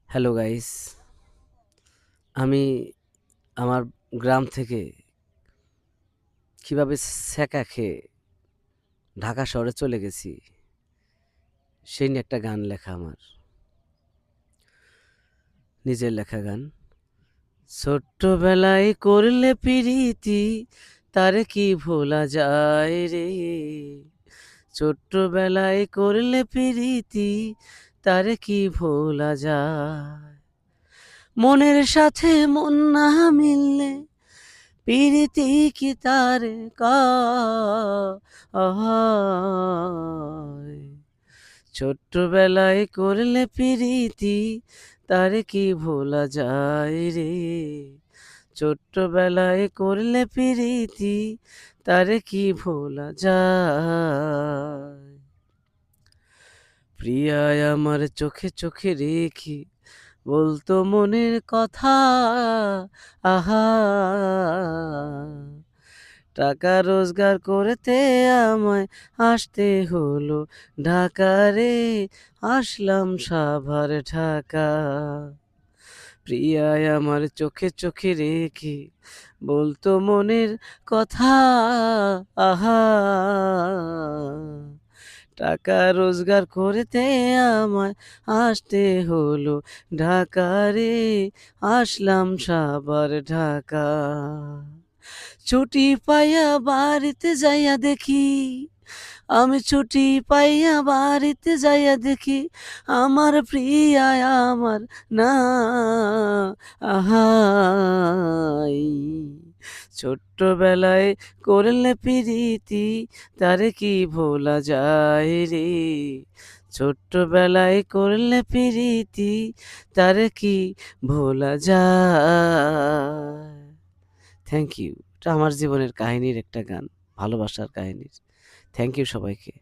Hello guys, আমি আমার গ্রাম থেকে কিভাবে ছ্যাঁকা খেয়ে ঢাকা শহরে চলে গেছি, সেই নিয়ে একটা গান লেখা আমার। নিজের লেখা গান। ছোট্টবেলায় করলে প্রীতি, তারে কি ভোলা যায় রে। ছোট্টবেলায় করলে প্রীতি, তারে কি ভোলা যায়। মনের সাথে মন না মিললে প্রীতি কি তার কয়। ছোট্টবেলায় করলে প্রীতি, তারে কি ভোলা যায় রে। ছোট্টবেলায় করলে প্রীতি, তারে কি ভোলা যায়। প্রিয়ায় আমার চোখে চোখে রেখে বলতো মনের কথা, আহা টাকা রোজগার করতে আমায় আসতে হলো ঢাকা রে। আসলাম সাভার ঢাকা। প্রিয়ায় আমার চোখে চোখে রেখে বলতো মনের কথা, আহা টাকা রোজগার করতে আমায় আসতে হলো ঢাকা রে। আসলাম সাভার ঢাকা। ছুটি পাইয়া বাড়িতে যাইয়া দেখি, আমি ছুটি পাইয়া বাড়িতে যাইয়া দেখি আমার প্রিয়া আমার না আহাই। ছোট্টবেলায় করলে প্রীতি, তারে কি ভোলা যায় রে। ছোট্টবেলায় করলে প্রীতি, তারে কি ভোলা যায়। Thank you. এটা আমার জীবনের কাহিনীর একটা গান, ভালোবাসার কাহিনীর। থ্যাংক ইউ সবাইকে।